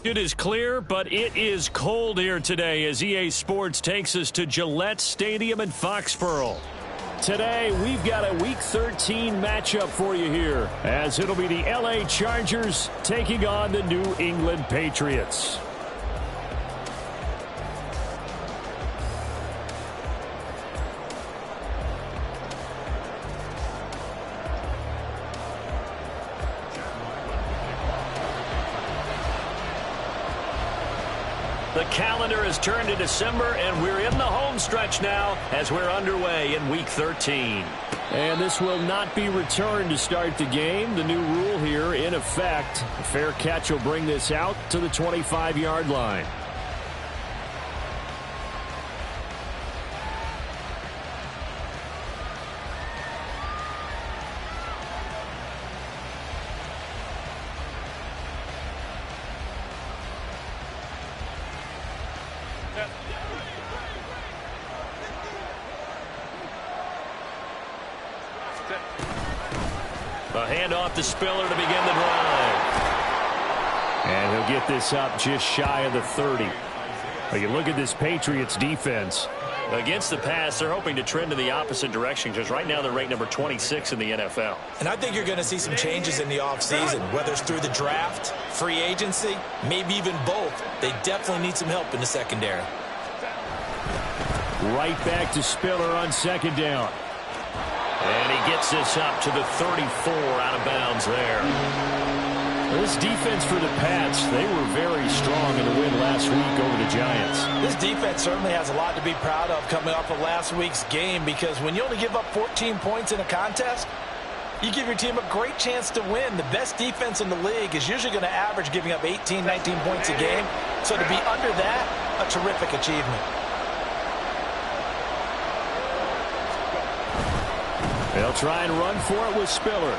It is clear, but it is cold here today as EA Sports takes us to Gillette Stadium in Foxborough. Today, we've got a Week 13 matchup for you here, as it'll be the LA Chargers taking on the New England Patriots. The calendar has turned to December, and we're in the home stretch now as we're underway in Week 13. And this will not be returned to start the game. The new rule here in effect. A fair catch will bring this out to the 25-yard line. A handoff to Spiller to begin the drive. And he'll get this up just shy of the 30. But you look at this Patriots defense. Against the pass, they're hoping to trend in the opposite direction because right now they're ranked number 26 in the NFL. And I think you're going to see some changes in the offseason, whether it's through the draft, free agency, maybe even both. They definitely need some help in the secondary. Right back to Spiller on second down. And he gets this up to the 34 out of bounds there. This defense for the Pats, they were very strong in the win last week over the Giants. This defense certainly has a lot to be proud of coming off of last week's game, because when you only give up 14 points in a contest, you give your team a great chance to win. The best defense in the league is usually going to average giving up 18, 19 points a game. So to be under that, a terrific achievement. They'll try and run for it with Spiller.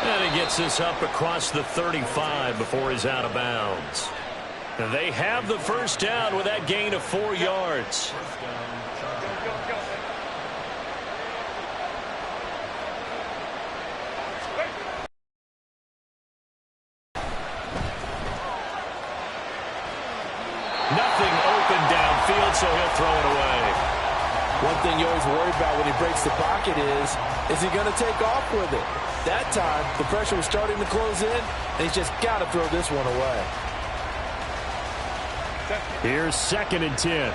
And he gets this up across the 35 before he's out of bounds. They have the first down with that gain of 4 yards. Nothing open downfield, so he'll throw it away. One thing you always worry about when he breaks the pocket is he going to take off with it? That time, the pressure was starting to close in, and he's just got to throw this one away. Here's 2nd and 10.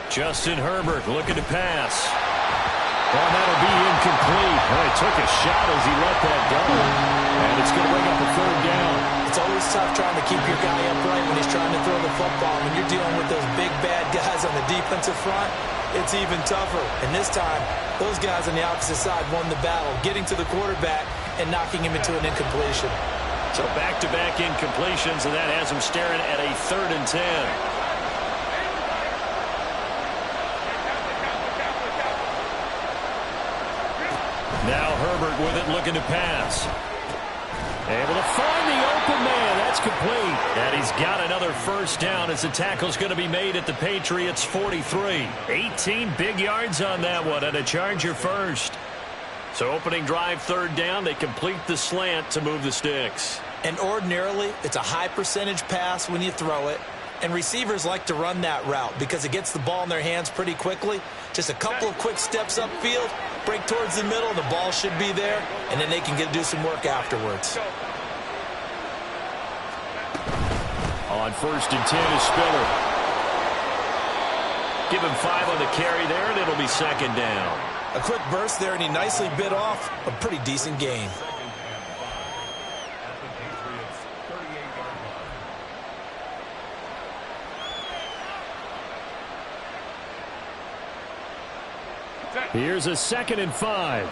Justin Herbert looking to pass. Oh, that'll be incomplete. Well, he took a shot as he let that go. And it's going to bring up a 3rd down. It's always tough trying to keep your guy upright when he's trying to throw the football. When you're dealing with those big, bad guys on the defensive front, it's even tougher. And this time, those guys on the opposite side won the battle, getting to the quarterback and knocking him into an incompletion. So back-to-back incompletions, and that has him staring at a 3rd and 10. Now Herbert with it, looking to pass. Able to find the open man. That's complete. And he's got another first down as the tackle's going to be made at the Patriots' 43. 18 big yards on that one, and a Charger first. So opening drive, 3rd down. They complete the slant to move the sticks. And ordinarily, it's a high percentage pass when you throw it. And receivers like to run that route because it gets the ball in their hands pretty quickly. Just a couple of quick steps upfield, break towards the middle, the ball should be there, and then they can do some work afterwards. On 1st and 10 is Spiller. Give him 5 on the carry there, and it'll be 2nd down. A quick burst there, and he nicely bit off a pretty decent gain. Here's a 2nd and 5.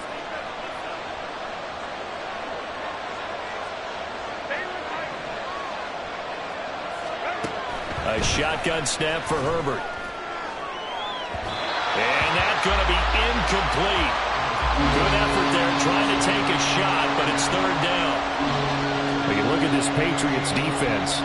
A shotgun snap for Herbert. And that's going to be incomplete. Good effort there trying to take a shot, but it's 3rd down. When you look at this Patriots defense,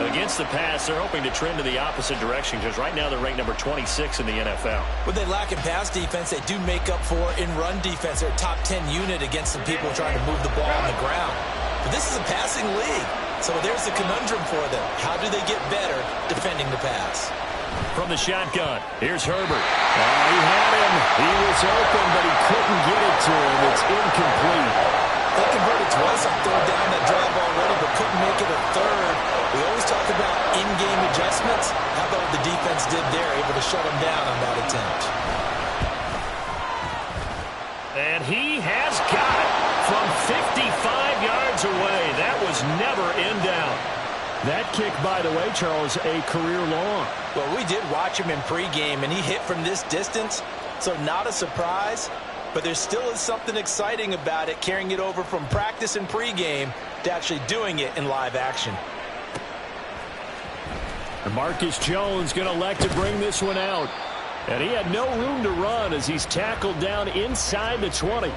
Against the pass, they're hoping to trend to the opposite direction because right now they're ranked number 26 in the NFL. What they lack in pass defense, they do make up for in run defense. They're a top 10 unit against some people trying to move the ball on the ground. But this is a passing league, so there's the conundrum for them. How do they get better defending the pass? From the shotgun, here's Herbert. He had him. He was open, but he couldn't get it to him. It's incomplete. They converted twice on third down that drive already, but couldn't make it a third. We always talk about in-game adjustments. How about what the defense did there, able to shut them down on that attempt? And he has got it from 55 yards away. That was never in down. That kick, by the way, Charles, a career long. Well, we did watch him in pregame, and he hit from this distance, so not a surprise. But there still is something exciting about it, carrying it over from practice and pregame to actually doing it in live action. And Marcus Jones going to elect to bring this one out. And he had no room to run as he's tackled down inside the 20.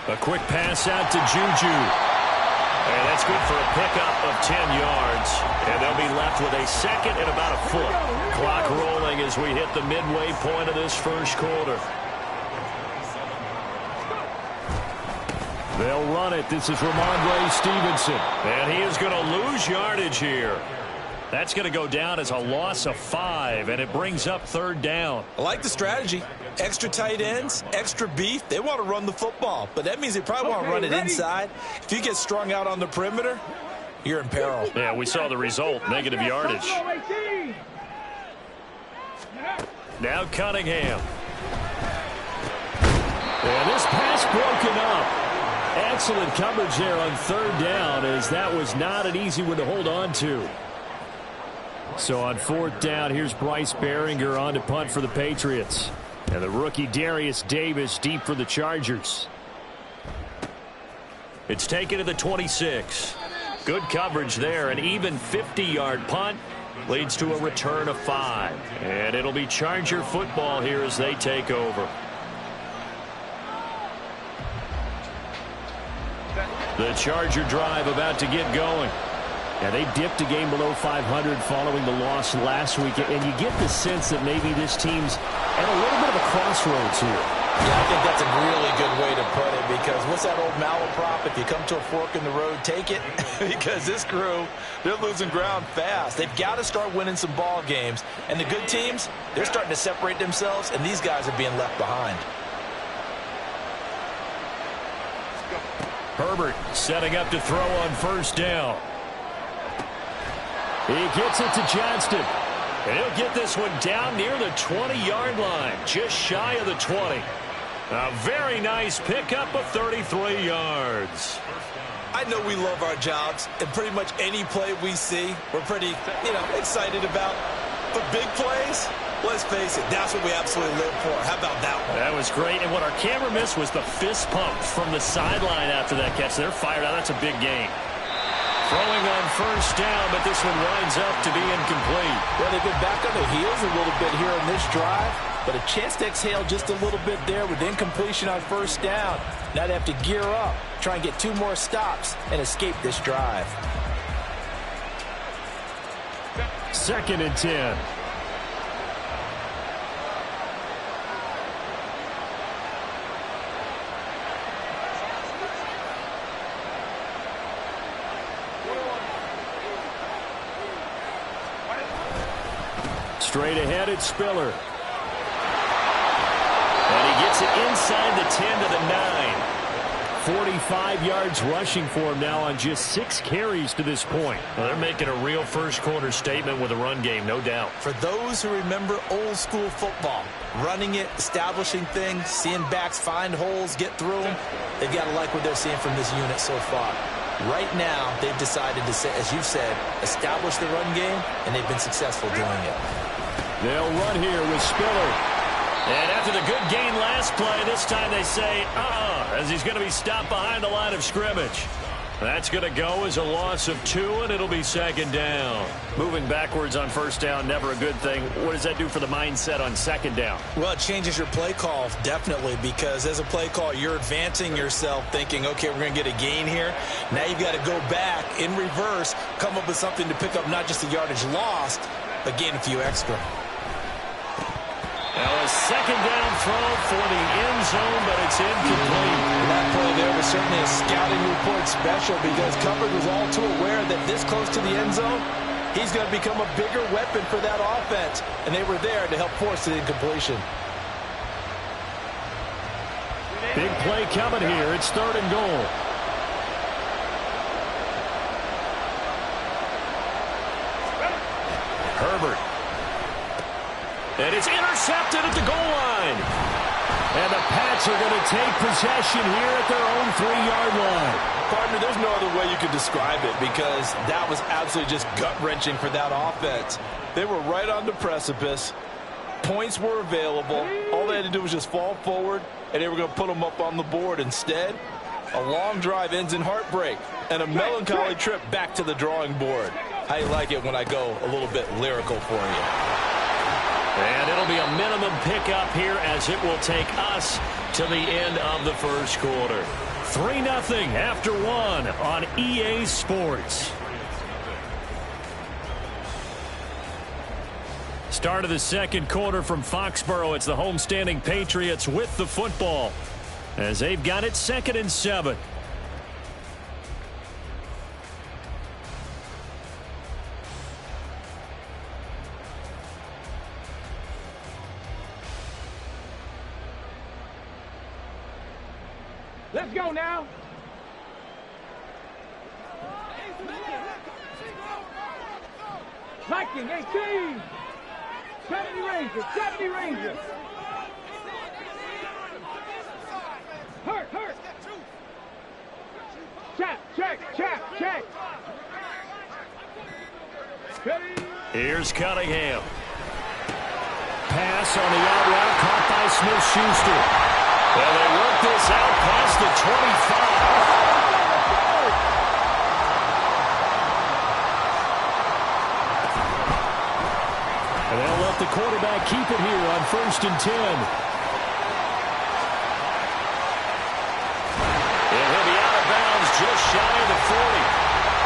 A quick pass out to Juju. And that's good for a pickup of 10 yards. And they'll be left with a second and about a foot. Clock rolling as we hit the midway point of this first quarter. They'll run it. This is Ramondre Stevenson. And he is going to lose yardage here. That's going to go down as a loss of 5, and it brings up third down. I like the strategy. Extra tight ends, extra beef. They want to run the football, but that means they probably want to run it inside. If you get strung out on the perimeter, you're in peril. Yeah, we saw the result, negative yardage. Now Cunningham. And this pass broken up. Excellent coverage there on third down, as that was not an easy one to hold on to. So on fourth down, here's Bryce Behringer on to punt for the Patriots. And the rookie Darius Davis deep for the Chargers. It's taken to the 26. Good coverage there. An even 50-yard punt leads to a return of 5. And it'll be Charger football here as they take over. The Charger drive about to get going. Yeah, they dipped a game below 500 following the loss last week, and you get the sense that maybe this team's at a little bit of a crossroads here. Yeah, I think that's a really good way to put it, because what's that old malaprop? If you come to a fork in the road, take it. Because this crew, they're losing ground fast. They've got to start winning some ball games. And the good teams, they're starting to separate themselves, and these guys are being left behind. Herbert setting up to throw on first down. He gets it to Johnston. And he'll get this one down near the 20-yard line, just shy of the 20. A very nice pickup of 33 yards. I know we love our jobs, and pretty much any play we see, we're pretty, excited about. But big plays, let's face it, that's what we absolutely live for. How about that one? That was great. And what our camera missed was the fist pump from the sideline after that catch. They're fired out. That's a big gain. Throwing on first down, but this one winds up to be incomplete. Well, they've been back on their heels a little bit here in this drive, but a chance to exhale just a little bit there with incompletion on first down. Now they have to gear up, try and get 2 more stops, and escape this drive. 2nd and 10. Straight ahead, it's Spiller. And he gets it inside the 10 to the 9. 45 yards rushing for him now on just 6 carries to this point. Well, they're making a real first-quarter statement with a run game, no doubt. For those who remember old-school football, running it, establishing things, seeing backs find holes, get through them, they've got to like what they're seeing from this unit so far. Right now, they've decided to, as you've said, establish the run game, and they've been successful doing it. They'll run here with Spiller. And after the good gain last play, this time they say, as he's going to be stopped behind the line of scrimmage. That's going to go as a loss of 2, and it'll be second down. Moving backwards on first down, never a good thing. What does that do for the mindset on second down? Well, it changes your play call, definitely, because as a play call, you're advancing yourself thinking, okay, we're going to get a gain here. Now you've got to go back in reverse, come up with something to pick up not just the yardage lost, but gain a few extra. Now a second down throw for the end zone, but it's incomplete. That play there was certainly a scouting report special because Covered was all too aware that this close to the end zone, he's going to become a bigger weapon for that offense. And they were there to help force the incompletion. Big play coming here. It's 3rd and goal. Herbert. And it's intercepted at the goal line. And the Pats are going to take possession here at their own 3-yard line. Partner, there's no other way you could describe it because that was absolutely just gut-wrenching for that offense. They were right on the precipice. Points were available. All they had to do was just fall forward, and they were going to put them up on the board. Instead, a long drive ends in heartbreak and a melancholy trip back to the drawing board. How you like it when I go a little bit lyrical for you? And it'll be a minimum pickup here as it will take us to the end of the first quarter. 3-0 after 1 on EA Sports. Start of the second quarter from Foxborough. It's the homestanding Patriots with the football as they've got it 2nd and 7. Let's go now. Viking 18. 70 Rangers. 70 Rangers. Hurt. Check. Here's Cunningham. Pass on the out route caught by Smith-Schuster. Well, they work this out past the 25. And they'll let the quarterback keep it here on 1st and 10. And he'll be out of bounds just shy of the 40.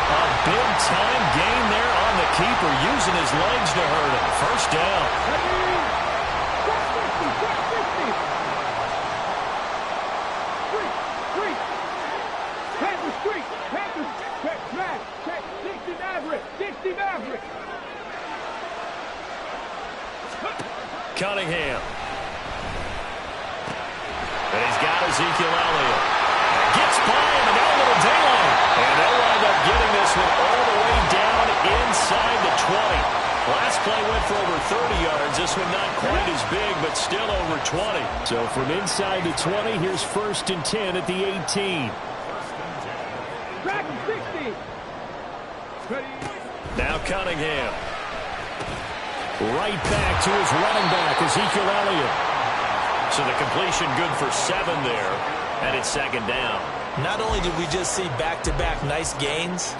A big-time gain there on the keeper, using his legs to hurt him. First down. Cunningham. And he's got Ezekiel Elliott. Gets by him and now a little daylight. And they'll wind up getting this one all the way down inside the 20. Last play went for over 30 yards. This one not quite as big, but still over 20. So from inside the 20, here's 1st and 10 at the 18. Back 60. Now Cunningham. Right back to his running back, Ezekiel Elliott. So the completion good for 7 there, and it's 2nd down. Not only did we just see back-to-back nice gains,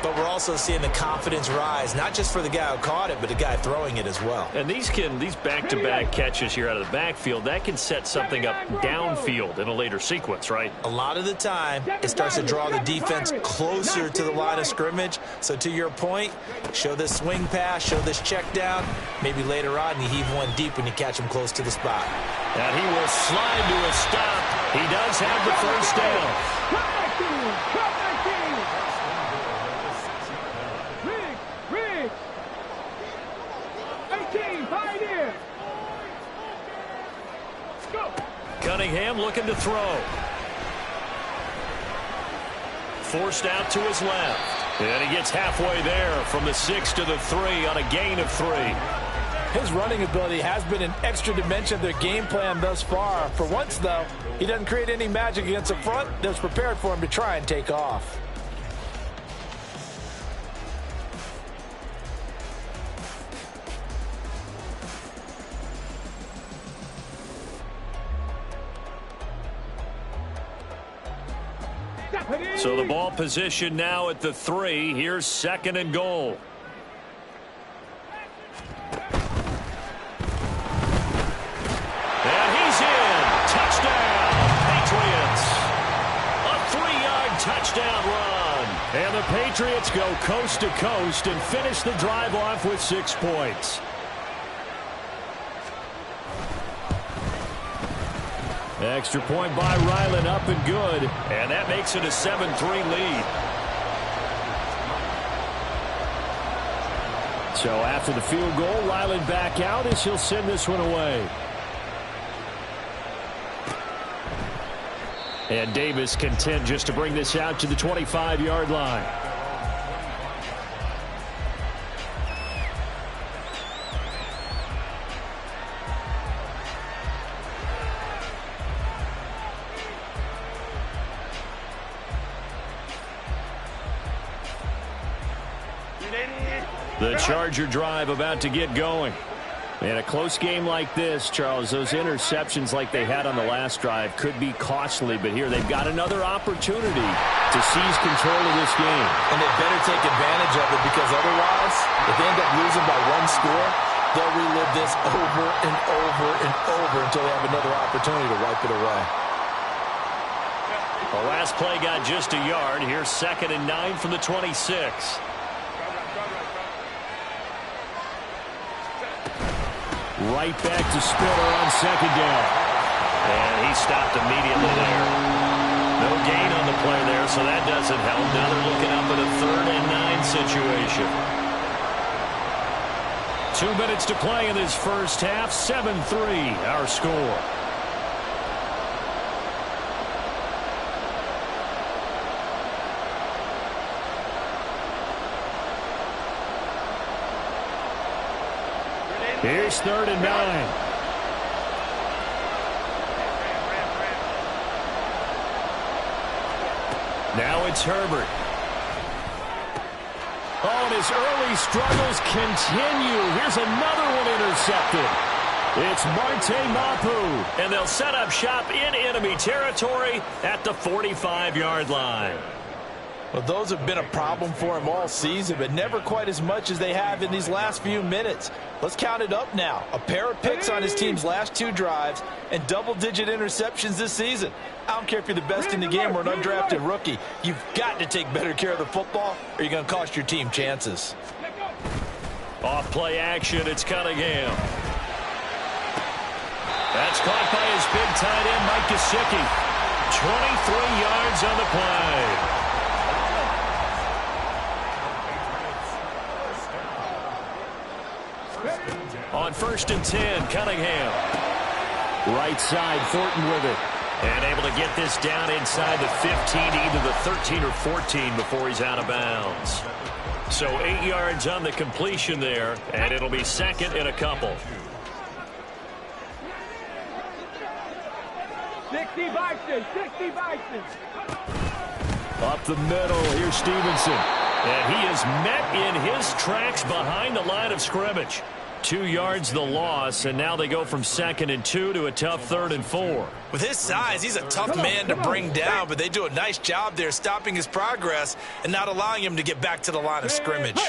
but we're also seeing the confidence rise, not just for the guy who caught it, but the guy throwing it as well. And these back-to-back catches here out of the backfield, that can set something up downfield in a later sequence, right? A lot of the time, it starts to draw the defense closer to the line of scrimmage. So to your point, show this swing pass, show this check down. Maybe later on, you heave one deep when you catch him close to the spot. And he will slide to a stop. He does have the first down. Cunningham looking to throw. Forced out to his left. And he gets halfway there from the 6 to the 3 on a gain of 3. His running ability has been an extra dimension of their game plan thus far. For once, though, he doesn't create any magic against the front that's prepared for him to try and take off. So the ball position now at the 3. Here's 2nd and goal. And he's in. Touchdown, Patriots. A 3-yard touchdown run. And the Patriots go coast to coast and finish the drive off with 6 points. Extra point by Ryland, up and good. And that makes it a 7-3 lead. So after the field goal, Ryland back out as he'll send this one away. And Davis content just to bring this out to the 25-yard line. The Charger drive about to get going. In a close game like this, Charles, those interceptions like they had on the last drive could be costly, but here they've got another opportunity to seize control of this game. And they better take advantage of it, because otherwise, if they end up losing by 1 score, they'll relive this over and over and over until they have another opportunity to wipe it away. The last play got just a yard. Here's 2nd and 9 from the 26. Right back to Spiller on 2nd down. And he stopped immediately there. No gain on the play there, so that doesn't help. Now they're looking up at a 3rd and 9 situation. 2 minutes to play in this first half. 7-3 our score. Here's 3rd and 9. Now it's Herbert. Oh, and his early struggles continue. Here's another one intercepted. It's Marte Mapu. And they'll set up shop in enemy territory at the 45-yard line. Well, those have been a problem for him all season, but never quite as much as they have in these last few minutes. Let's count it up now. A pair of picks on his team's last 2 drives and double-digit interceptions this season. I don't care if you're the best in the game or an undrafted rookie. You've got to take better care of the football, or you're going to cost your team chances. Off play action, it's Cunningham. That's caught by his big tight end, Mike Gesicki. 23 yards on the play. On 1st and 10, Cunningham. Right side, Thornton with it. And able to get this down inside the 15, either the 13 or 14 before he's out of bounds. So 8 yards on the completion there, and it'll be 2nd and a couple. 60 Bison, 60 Bison. Up the middle, here's Stevenson. And he is met in his tracks behind the line of scrimmage. 2 yards the loss, and now they go from 2nd and 2 to a tough 3rd and 4. With his size, he's a tough man to bring down, but they do a nice job there stopping his progress and not allowing him to get back to the line of scrimmage.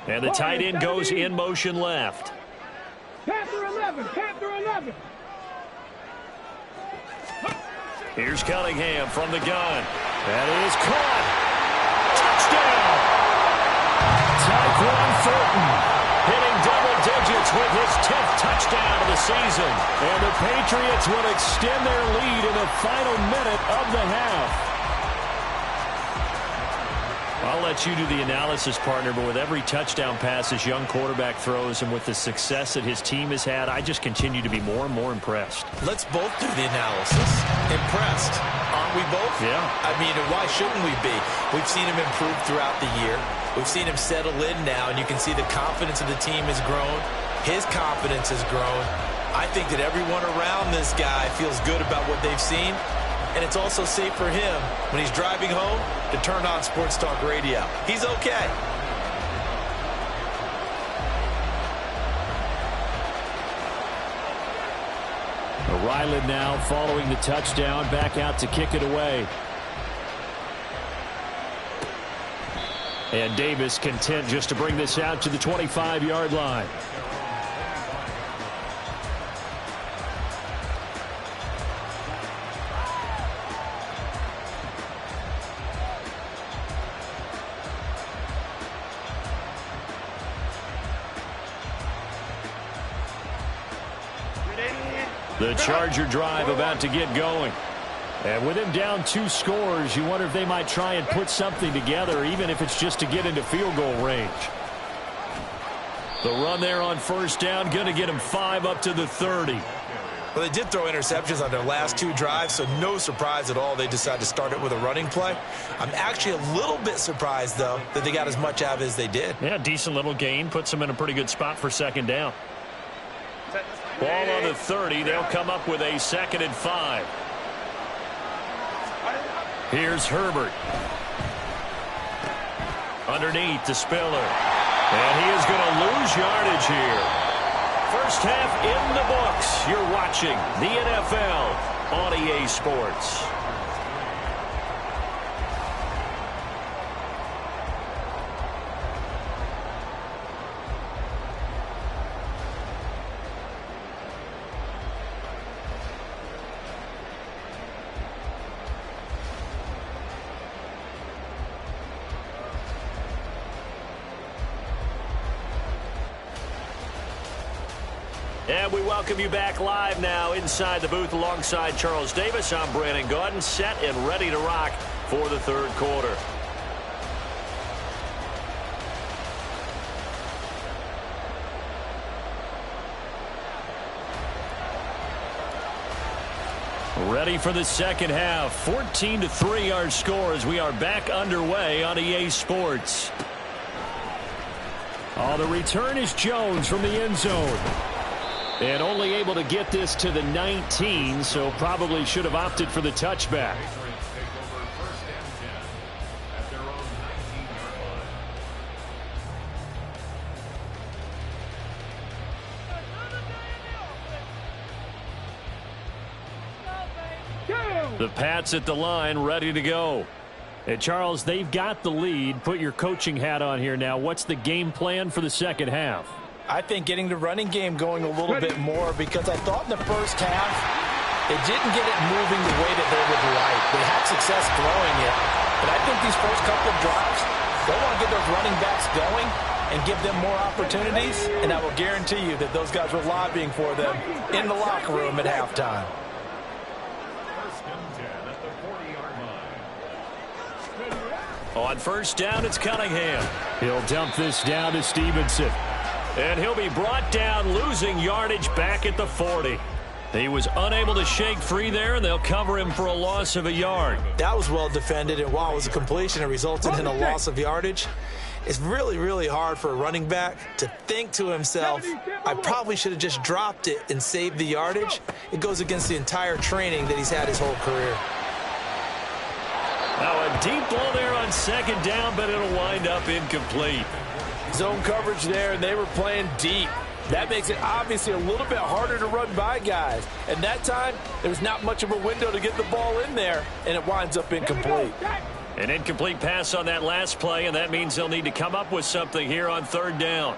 And the tight end goes in motion left. Panther 11, Panther 11. Here's Cunningham from the gun. That is caught. Touchdown. Tyquan Thornton hitting double digits with his 10th touchdown of the season. And the Patriots will extend their lead in the final minute of the half. I'll let you do the analysis, partner, but with every touchdown pass this young quarterback throws and with the success that his team has had, I just continue to be more and more impressed. Let's both do the analysis. Impressed. Aren't we both? Yeah. I mean, why shouldn't we be? We've seen him improve throughout the year. We've seen him settle in now, and you can see the confidence of the team has grown. His confidence has grown. I think that everyone around this guy feels good about what they've seen. And it's also safe for him when he's driving home to turn on Sports Talk Radio. He's okay. Ryland now following the touchdown, back out to kick it away. And Davis content just to bring this out to the 25-yard line. The Charger drive about to get going. And with him down 2 scores, you wonder if they might try and put something together, even if it's just to get into field goal range. The run there on first down, going to get him 5 up to the 30. Well, they did throw interceptions on their last 2 drives, so no surprise at all they decided to start it with a running play. I'm actually a little bit surprised, though, that they got as much out of it as they did. Yeah, decent little gain. Puts them in a pretty good spot for second down. Ball on the 30. They'll come up with a 2nd and 5. Here's Herbert. Underneath to Spiller. And he is going to lose yardage here. First half in the books. You're watching the NFL on EA Sports. And we welcome you back live now inside the booth alongside Charles Davis. I'm Brandon Gaudin, set and ready to rock for the third quarter. Ready for the second half. 14-3 our score as we are back underway on EA Sports. Oh, the return is Jones from the end zone. And only able to get this to the 19, so probably should have opted for the touchback. The Pats at the line, ready to go. And Charles, they've got the lead. Put your coaching hat on here now. What's the game plan for the second half? I think getting the running game going a little bit more, because I thought in the first half they didn't get it moving the way that they would like. They had success throwing it, but I think these first couple of drives, they want to get those running backs going and give them more opportunities, and I will guarantee you that those guys were lobbying for them in the locker room at halftime. On first down, it's Cunningham. He'll dump this down to Stevenson. And he'll be brought down, losing yardage back at the 40. He was unable to shake free there, and they'll cover him for a loss of a yard. That was well defended, and while it was a completion, it resulted in a loss of yardage. It's really, really hard for a running back to think to himself, I probably should have just dropped it and saved the yardage. It goes against the entire training that he's had his whole career. Now a deep ball there on second down, but it'll wind up incomplete. Zone coverage there, and they were playing deep. That makes it obviously a little bit harder to run by guys. And that time, there was not much of a window to get the ball in there, and it winds up incomplete. An incomplete pass on that last play, and that means they'll need to come up with something here on third down.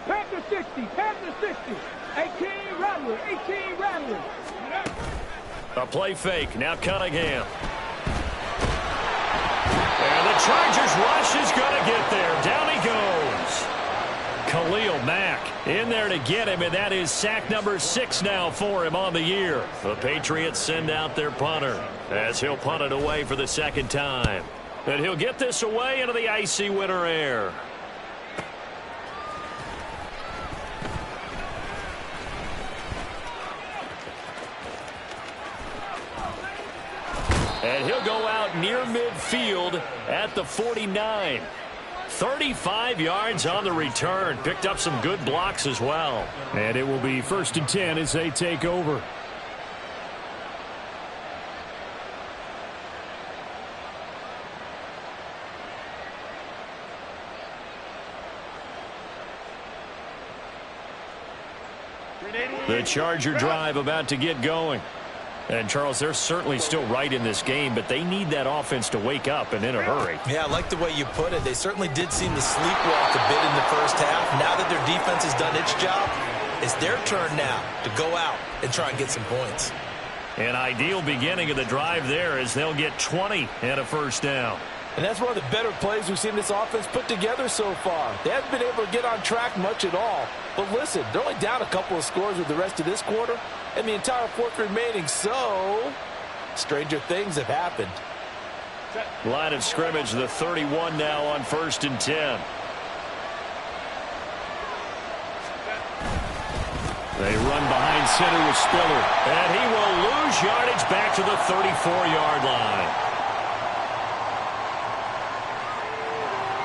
Pass the 60, pass the 60. 18 Rattler, 18 Rattler. A play fake, now Cunningham. And the Chargers rush is going to get there. Down he goes. Khalil Mack in there to get him, and that is sack number 6 now for him on the year. The Patriots send out their punter as he'll punt it away for the second time. And he'll get this away into the icy winter air. And he'll go out near midfield at the 49. 35 yards on the return. Picked up some good blocks as well. And it will be 1st and 10 as they take over. The Charger drive about to get going. And, Charles, they're certainly still right in this game, but they need that offense to wake up and in a hurry. Yeah, I like the way you put it. They certainly did seem to sleepwalk a bit in the first half. Now that their defense has done its job, it's their turn now to go out and try and get some points. An ideal beginning of the drive there as they'll get 20 and a first down. And that's one of the better plays we've seen this offense put together so far. They haven't been able to get on track much at all. But listen, they're only down a couple of scores with the rest of this quarter and the entire fourth remaining. So, stranger things have happened. Line of scrimmage, the 31 now on 1st and 10. They run behind center with Spiller. And he will lose yardage back to the 34-yard line.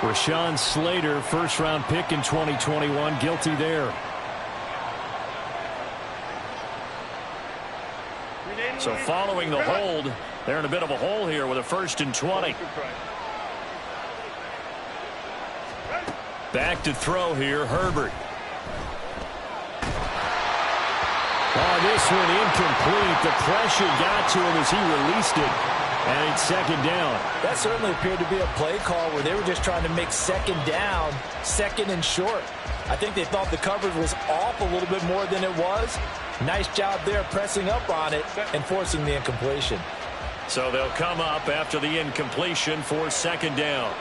Rashawn Slater, first-round pick in 2021, guilty there. So following the hold, they're in a bit of a hole here with a 1st and 20. Back to throw here, Herbert. Oh, this one incomplete. The pressure got to him as he released it. And it's 2nd down. That certainly appeared to be a play call where they were just trying to make 2nd down, 2nd and short. I think they thought the coverage was off a little bit more than it was. Nice job there pressing up on it and forcing the incompletion. So they'll come up after the incompletion for 2nd down.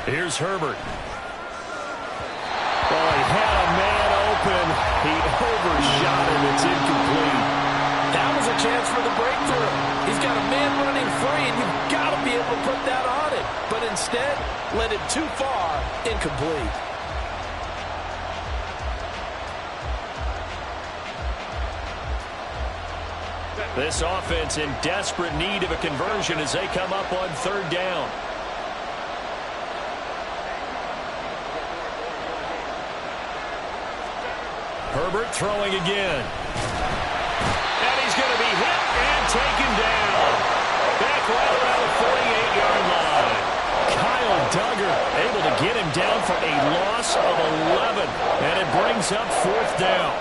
Here's Herbert. Well, he had a man open. He overshot him. It's incomplete. That was a chance for the breakthrough. He's got a man running free, and you've got to be able to put that on it. But instead, led it too far, incomplete. This offense in desperate need of a conversion as they come up on 3rd down. Herbert throwing again. And he's going to be hit and taken down. Back right around the 48-yard line. Kyle Duggar able to get him down for a loss of 11. And it brings up 4th down.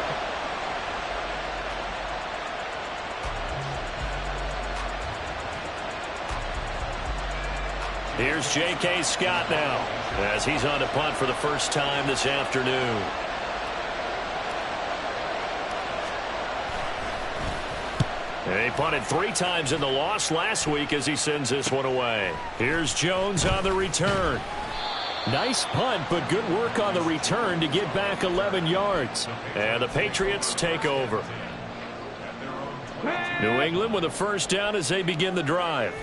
Here's J.K. Scott now as he's on to punt for the first time this afternoon. He punted 3 times in the loss last week as he sends this one away. Here's Jones on the return. Nice punt, but good work on the return to get back 11 yards. And the Patriots take over. New England with a first down as they begin the drive.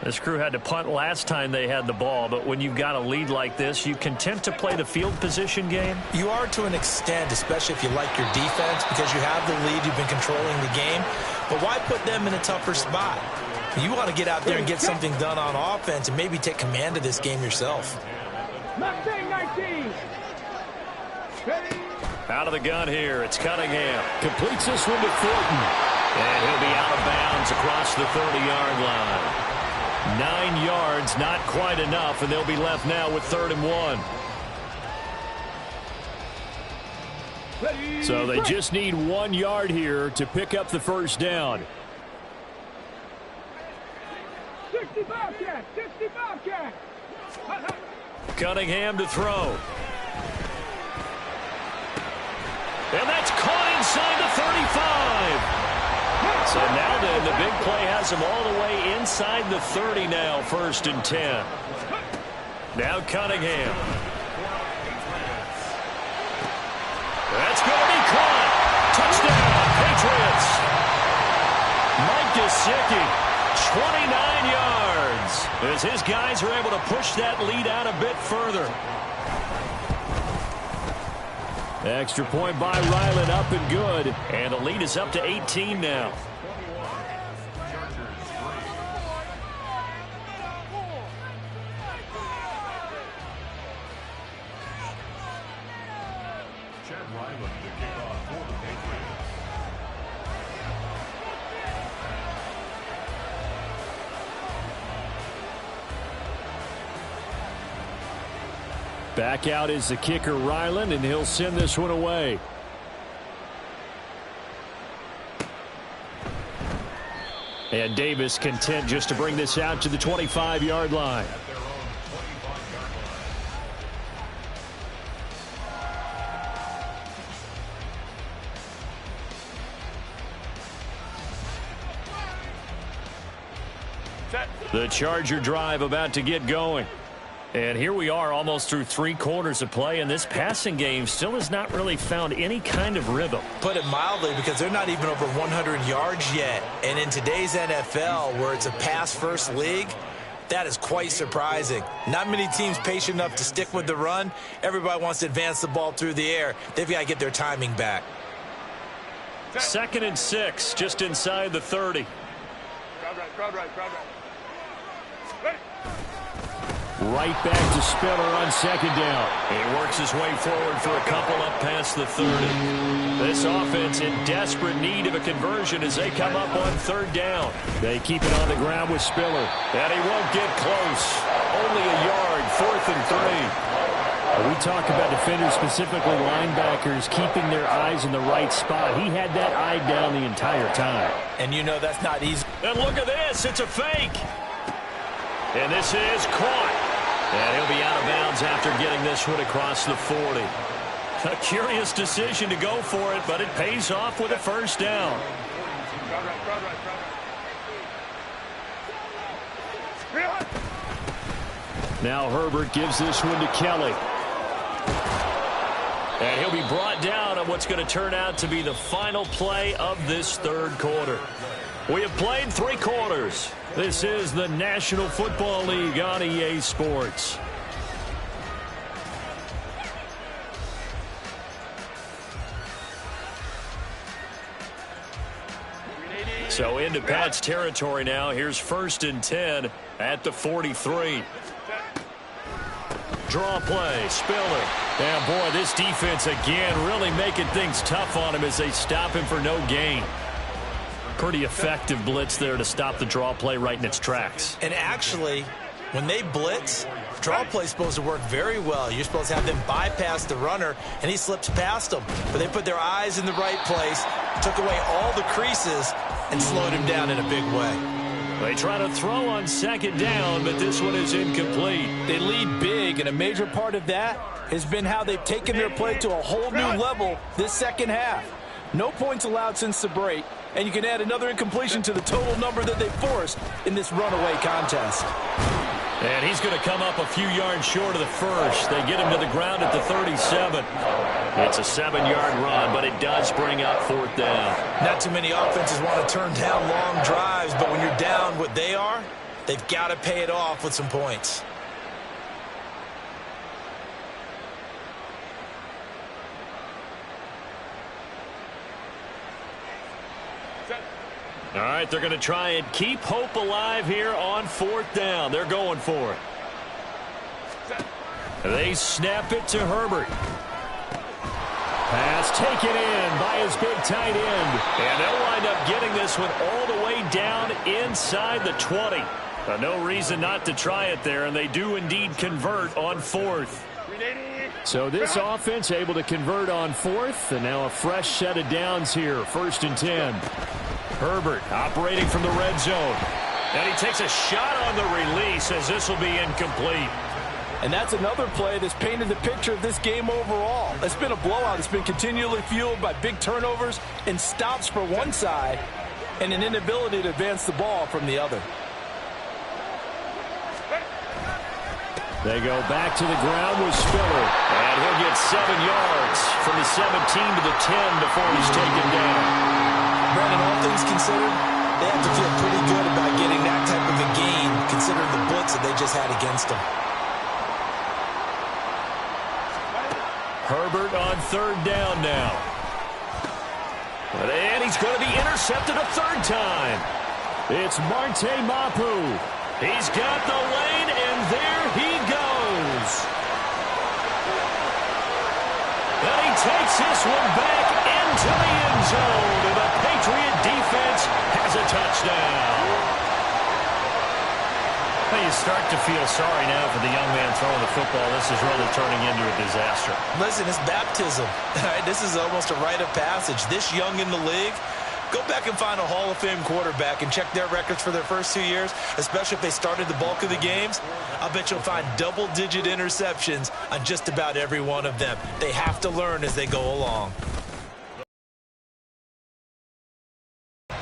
This crew had to punt last time they had the ball, but when you've got a lead like this, you content to play the field position game? You are to an extent, especially if you like your defense, because you have the lead, you've been controlling the game. But why put them in a tougher spot? You want to get out there and get something done on offense and maybe take command of this game yourself. Mustang 19. Out of the gun here, it's Cunningham. Completes this one to Thornton. And he'll be out of bounds across the 30-yard line. 9 yards, not quite enough, and they'll be left now with 3rd and 1. So they just need 1 yard here to pick up the first down. 65 cat, 65 cat. Cunningham to throw. And that's caught inside the 35. So now then, the big play has him all the way inside the 30 now, 1st and 10. Now Cunningham. That's going to be caught. Touchdown, Patriots. Mike Gesicki, 29 yards, as his guys are able to push that lead out a bit further. Extra point by Ryland, up and good. And the lead is up to 18 now. Back out is the kicker, Ryland, and he'll send this one away. And Davis content just to bring this out to the 25-yard line. The Charger drive about to get going. And here we are almost through 3 quarters of play, and this passing game still has not really found any kind of rhythm. Put it mildly, because they're not even over 100 yards yet. And in today's NFL, where it's a pass-first league, that is quite surprising. Not many teams patient enough to stick with the run. Everybody wants to advance the ball through the air. They've got to get their timing back. 2nd and 6, just inside the 30. Crowd right. Right back to Spiller on 2nd down. He works his way forward for a couple up past the 30. This offense in desperate need of a conversion as they come up on 3rd down. They keep it on the ground with Spiller. And he won't get close. Only a yard, 4th and 3. We talk about defenders, specifically linebackers, keeping their eyes in the right spot. He had that eye down the entire time. And you know that's not easy. And look at this. It's a fake. And this is caught. And he'll be out of bounds after getting this one across the 40. A curious decision to go for it, but it pays off with a 1st down. Now Herbert gives this one to Kelly. And he'll be brought down on what's going to turn out to be the final play of this 3rd quarter. We have played 3 quarters. This is the National Football League on EA Sports. So into Pat's territory now. Here's 1st and 10 at the 43. Draw play, Spiller. And boy, this defense again really making things tough on him as they stop him for no gain. Pretty effective blitz there to stop the draw play right in its tracks. And actually, when they blitz, draw play is supposed to work very well. You're supposed to have them bypass the runner, and he slips past them. But they put their eyes in the right place, took away all the creases, and slowed him down in a big way. They try to throw on 2nd down, but this one is incomplete. They lead big, and a major part of that has been how they've taken their play to a whole new level this 2nd half. No points allowed since the break, and you can add another incompletion to the total number that they forced in this runaway contest. And he's going to come up a few yards short of the 1st. They get him to the ground at the 37. It's a 7-yard run, but it does bring up 4th down. Not too many offenses want to turn down long drives, but when you're down what they are, they've got to pay it off with some points. All right, they're going to try and keep hope alive here on 4th down. They're going for it. They snap it to Herbert. Pass taken in by his big tight end. And they'll wind up getting this one all the way down inside the 20. No reason not to try it there, and they do indeed convert on 4th. So this offense able to convert on 4th, and now a fresh set of downs here, 1st and 10. Herbert operating from the red zone. And he takes a shot on the release as this will be incomplete. And that's another play that's painted the picture of this game overall. It's been a blowout. It's been continually fueled by big turnovers and stops for one side and an inability to advance the ball from the other. They go back to the ground with Spiller. And he'll get 7 yards from the 17 to the 10 before he's taken down. Brandon, all things considered, they have to feel pretty good about getting that type of a gain, considering the blitz that they just had against them. Herbert on 3rd down now. And he's going to be intercepted a 3rd time. It's Marte Mapu. He's got the lane, and there he goes. And he takes this one back into the end zone, and the Patriot defense has a touchdown. Well, you start to feel sorry now for the young man throwing the football. This is really turning into a disaster. Listen, it's baptism. This is almost a rite of passage. This young in the league Go back and find a Hall of Fame quarterback and check their records for their first 2 years, especially if they started the bulk of the games. I bet you'll find double-digit interceptions on just about every one of them. They have to learn as they go along.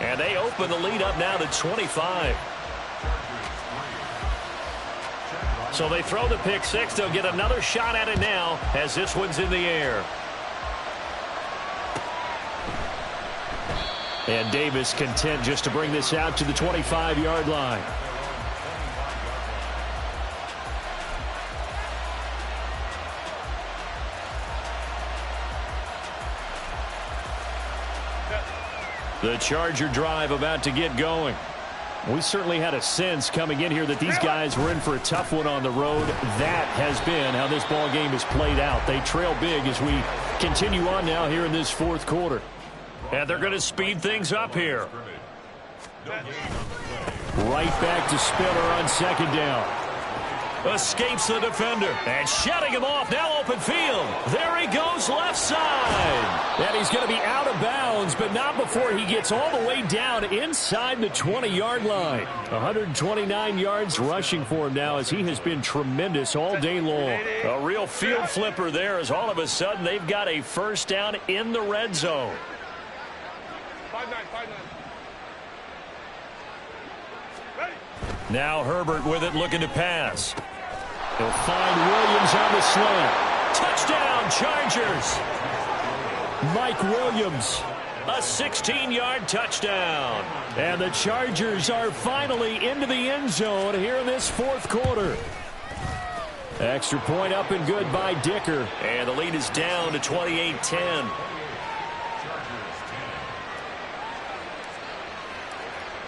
And they open the lead up now to 25. So they throw the pick six. They'll get another shot at it now as this one's in the air. And Davis content just to bring this out to the 25-yard line. The Charger drive about to get going. We certainly had a sense coming in here that these guys were in for a tough one on the road. That has been how this ball game has played out. They trail big as we continue on now here in this fourth quarter. And they're going to speed things up here. Right back to Spiller on second down. Escapes the defender. And shutting him off. Now open field. There he goes left side. And he's going to be out of bounds, but not before he gets all the way down inside the 20-yard line. 129 yards rushing for him now as he has been tremendous all day long. A real field flipper there as all of a sudden they've got a first down in the red zone. 5-9. Now Herbert with it looking to pass. He'll find Williams on the slant. Touchdown, Chargers. Mike Williams, a 16-yard touchdown. And the Chargers are finally into the end zone here in this fourth quarter. Extra point up and good by Dicker. And the lead is down to 28-10.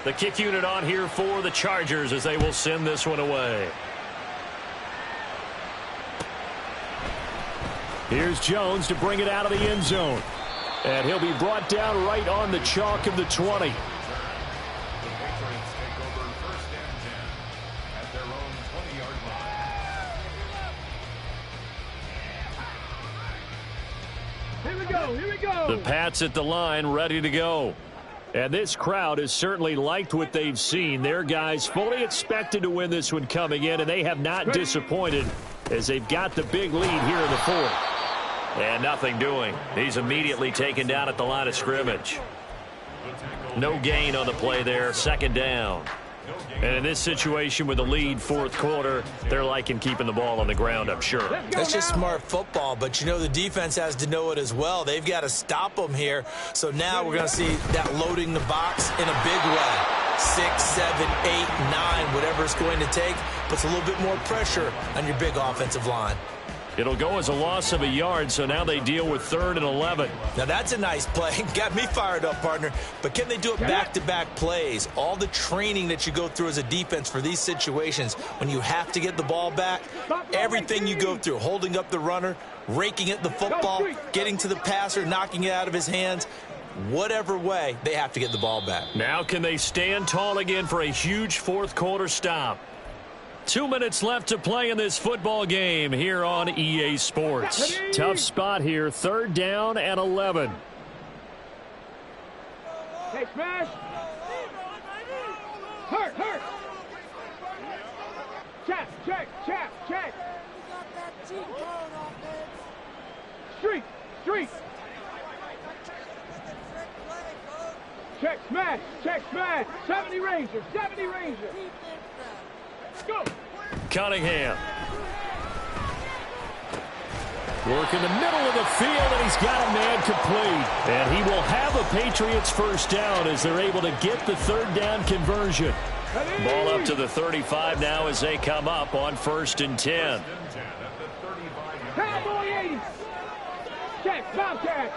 The kick unit on here for the Chargers as they will send this one away. Here's Jones to bring it out of the end zone. And he'll be brought down right on the chalk of the 20. Here we go. The Pats at the line ready to go. And this crowd has certainly liked what they've seen. Their guys fully expected to win this one coming in, and they have not disappointed as they've got the big lead here in the fourth. And nothing doing. He's immediately taken down at the line of scrimmage. No gain on the play there. Second down. And in this situation with the lead fourth quarter, they're liking keeping the ball on the ground, I'm sure. That's just smart football, but you know the defense has to know it as well. They've got to stop them here. So now we're going to see that loading the box in a big way. 6, 7, 8, 9, whatever it's going to take, puts a little bit more pressure on your big offensive line. It'll go as a loss of a yard, so now they deal with 3rd and 11. Now that's a nice play. Got me fired up, partner. But can they do it back-to-back plays? All the training that you go through as a defense for these situations, when you have to get the ball back, everything you go through, holding up the runner, raking at the football, getting to the passer, knocking it out of his hands, whatever way, they have to get the ball back. Now can they stand tall again for a huge fourth quarter stop? 2 minutes left to play in this football game here on EA Sports. Tough spot here, 3rd down and 11. Hey, smash. Hurt. Check. Street. Check, smash. 70 Ranger. Go. Cunningham. Work in the middle of the field, and he's got a man complete. And he will have a Patriots first down as they're able to get the 3rd down conversion. Ball up to the 35 now as they come up on 1st and 10. Cowboy 80. Check, Bobcat.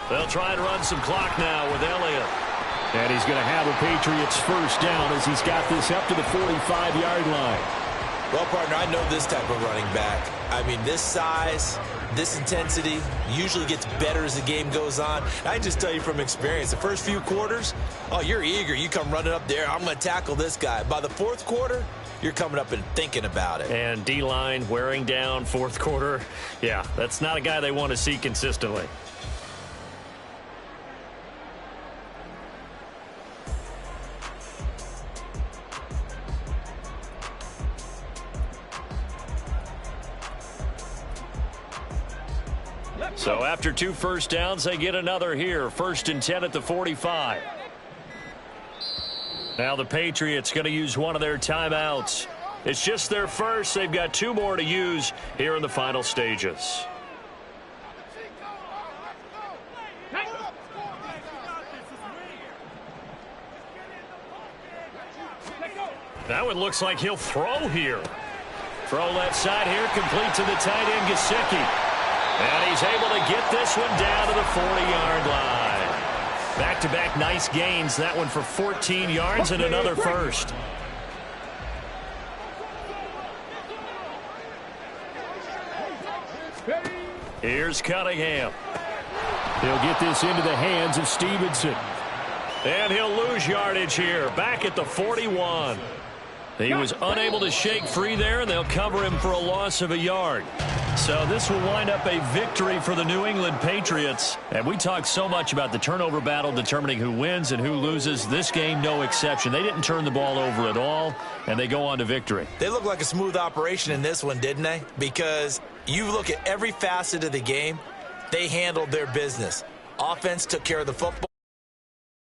They'll try and run some clock now with Elliott. And he's going to have a Patriots first down as he's got this up to the 45-yard line. Well, partner, I know this type of running back. I mean, this size, this intensity usually gets better as the game goes on. I can just tell you from experience, the first few quarters, oh, you're eager. You come running up there, I'm going to tackle this guy. By the fourth quarter, you're coming up and thinking about it. And D-line wearing down fourth quarter. Yeah, that's not a guy they want to see consistently. So after 2 first downs, they get another here. 1st and 10 at the 45. Now the Patriots going to use one of their timeouts. It's just their first. They've got 2 more to use here in the final stages. That one looks like he'll throw here. Throw left side here, complete to the tight end, Gesicki. And he's able to get this one down to the 40-yard line. Back-to-back nice gains. That one for 14 yards and another first. Here's Cunningham. He'll get this into the hands of Stevenson. And he'll lose yardage here. Back at the 41. He was unable to shake free there, and they'll cover him for a loss of a yard. So this will wind up a victory for the New England Patriots. And we talk so much about the turnover battle determining who wins and who loses. This game, no exception. They didn't turn the ball over at all, and they go on to victory. They look like a smooth operation in this one, didn't they? Because you look at every facet of the game, they handled their business. Offense took care of the football.